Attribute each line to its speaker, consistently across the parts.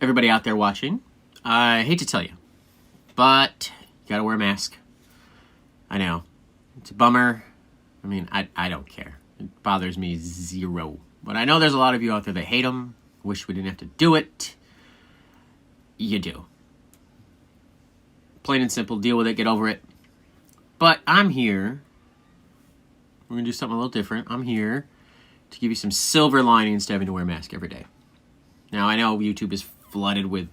Speaker 1: everybody out there watching, I hate to tell you, but you gotta wear a mask. I know. It's a bummer. I mean, I don't care. It bothers me zero. But I know there's a lot of you out there that hate them. Wish we didn't have to do it. You do. Plain and simple. Deal with it. Get over it. But I'm here. We're going to do something a little different. I'm here to give you some silver linings to having to wear a mask every day. Now, I know YouTube is flooded with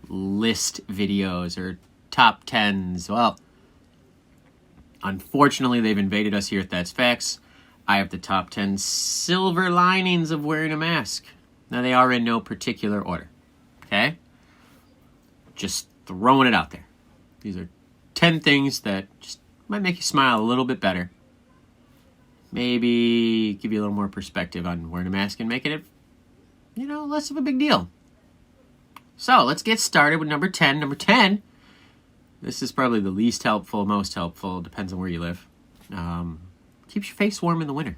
Speaker 1: list videos or top 10s. Well, unfortunately, they've invaded us here at That's Facts. I have the top 10 silver linings of wearing a mask. Now, they are in no particular order. Okay? Just throwing it out there. These are 10 things that just might make you smile a little bit better. Maybe give you a little more perspective on wearing a mask and making it, less of a big deal. So, let's get started with number 10. Number 10, this is probably the least helpful, most helpful, depends on where you live. Keeps your face warm in the winter.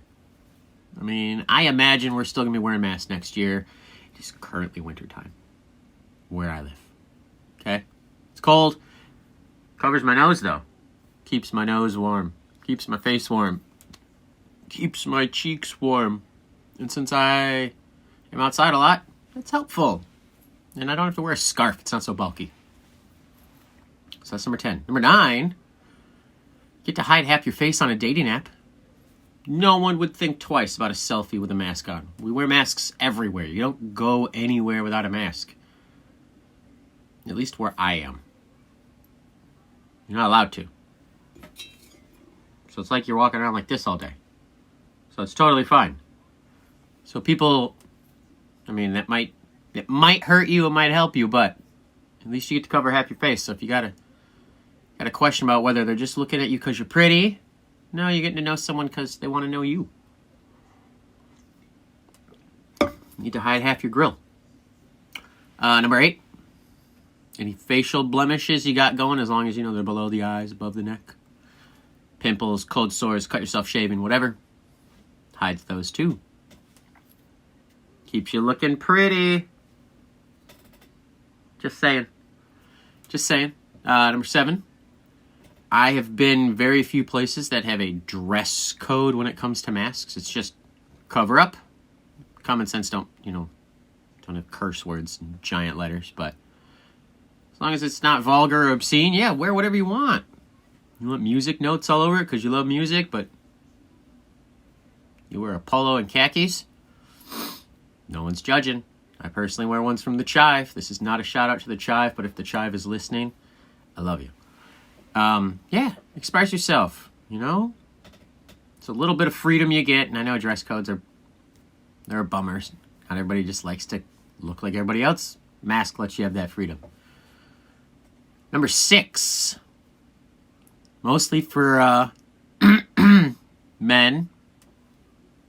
Speaker 1: I mean, I imagine we're still going to be wearing masks next year. It is currently wintertime where I live. Okay? It's cold. Covers my nose, though. Keeps my nose warm. Keeps my face warm. Keeps my cheeks warm. And since I am outside a lot, that's helpful. And I don't have to wear a scarf. It's not so bulky. So that's number 10. Number 9, get to hide half your face on a dating app. No one would think twice about a selfie with a mask on. We wear masks everywhere. You don't go anywhere without a mask. At least where I am. You're not allowed to. So it's like you're walking around like this all day. So it's totally fine. So people, it might hurt you, it might help you, but at least you get to cover half your face. So if you got a question about whether they're just looking at you because you're pretty, no, you're getting to know someone because they want to know you. You need to hide half your grill. Number 8, any facial blemishes you got going, as long as they're below the eyes, above the neck. Pimples, cold sores, cut yourself shaving, whatever. Hides those too. Keeps you looking pretty. Just saying. Number 7. I have been very few places that have a dress code when it comes to masks. It's just cover up. Common sense don't have curse words in giant letters, but as long as it's not vulgar or obscene, yeah, wear whatever you want. You want music notes all over it because you love music, but you wear a polo and khakis? No one's judging. I personally wear ones from the Chive. This is not a shout out to the Chive, but if the Chive is listening, I love you. Express yourself, It's a little bit of freedom you get, and I know dress codes they're bummers. Not everybody just likes to look like everybody else. Mask lets you have that freedom. Number 6, mostly for men,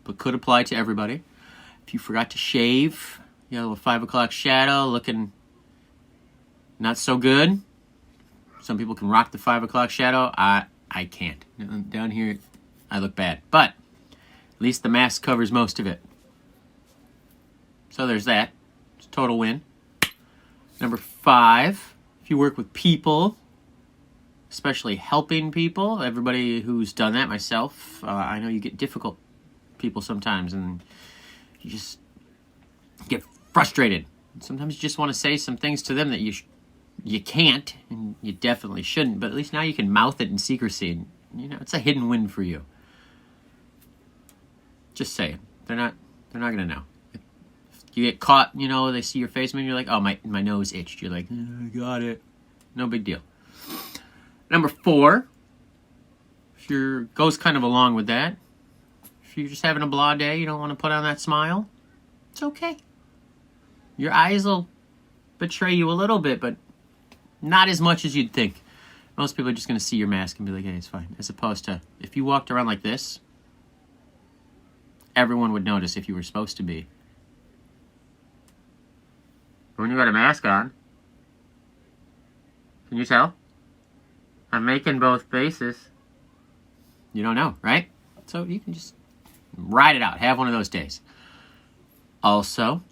Speaker 1: but could apply to everybody. If you forgot to shave, you got a little 5 o'clock shadow, looking not so good. Some people can rock the 5 o'clock shadow. I can't. Down here, I look bad. But at least the mask covers most of it. So there's that. It's a total win. Number 5, if you work with people, especially helping people, everybody who's done that, myself, I know you get difficult people sometimes, and you just get frustrated. Sometimes you just want to say some things to them that you can't, and you definitely shouldn't, but at least now you can mouth it in secrecy, and it's a hidden win for you. Just saying. They're not going to know. If you get caught, they see your face, maybe you're like, oh, my nose itched. You're like, I got it. No big deal. Number 4, goes kind of along with that. If you're just having a blah day, you don't want to put on that smile, it's okay. Your eyes will betray you a little bit, but not as much as you'd think. Most people are just going to see your mask and be like, hey, it's fine. As opposed to, if you walked around like this, everyone would notice if you were supposed to be. When you got a mask on, can you tell? I'm making both faces. You don't know, right? So you can just ride it out. Have one of those days. Also,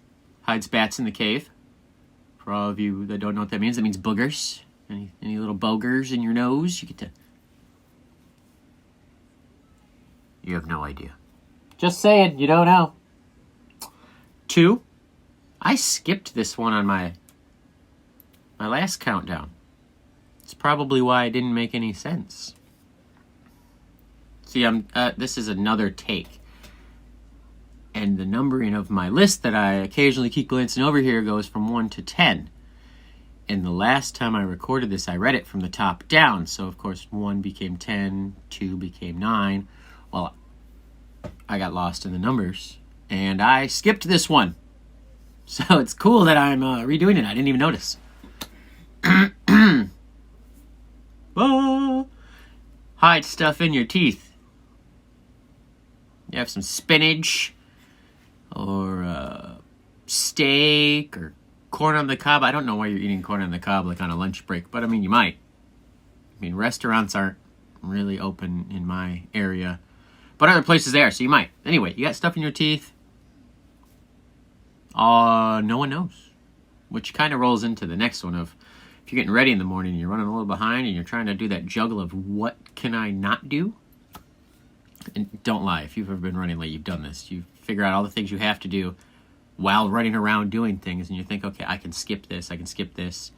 Speaker 1: hides bats in the cave. For all of you that don't know what that means boogers. Any little bogers in your nose, you get to... You have no idea. Just saying, you don't know. 2, I skipped this one on my last countdown. It's probably why it didn't make any sense. See, this is another take. And the numbering of my list that I occasionally keep glancing over here goes from 1 to 10. And the last time I recorded this, I read it from the top down. So, of course, 1 became 10, 2 became 9. Well, I got lost in the numbers, and I skipped this one. So it's cool that I'm redoing it. I didn't even notice. Oh, hide stuff in your teeth. You have some spinach, or steak, or corn on the cob. I don't know why you're eating corn on the cob like on a lunch break, but I mean, you might. I mean, restaurants aren't really open in my area, but other places they are, so you might. Anyway, you got stuff in your teeth. No one knows. Which kind of rolls into the next one of, if you're getting ready in the morning and you're running a little behind and you're trying to do that juggle of what can I not do? And don't lie, if you've ever been running late, you've done this. You figure out all the things you have to do while running around doing things, and you think, okay, I can skip this, I can skip this.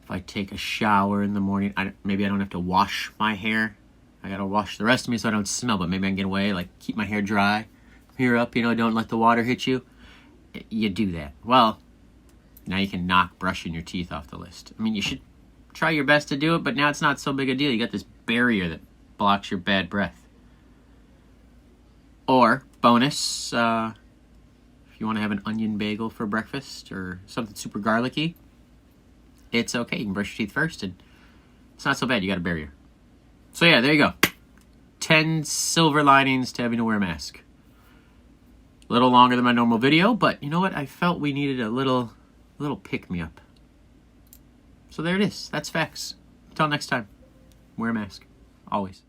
Speaker 1: If I take a shower in the morning, maybe I don't have to wash my hair. I gotta wash the rest of me so I don't smell, but maybe I can get away, like keep my hair dry. Here up, don't let the water hit you. You do that. Well, now you can knock brushing your teeth off the list. I mean, you should try your best to do it, but now it's not so big a deal. You got this barrier that blocks your bad breath. Or, bonus, if you want to have an onion bagel for breakfast or something super garlicky, it's okay. You can brush your teeth first, and it's not so bad. You got a barrier. So yeah, there you go. 10 silver linings to having to wear a mask. A little longer than my normal video, but you know what? I felt we needed a little pick-me-up. So there it is. That's facts. Until next time, wear a mask. Always.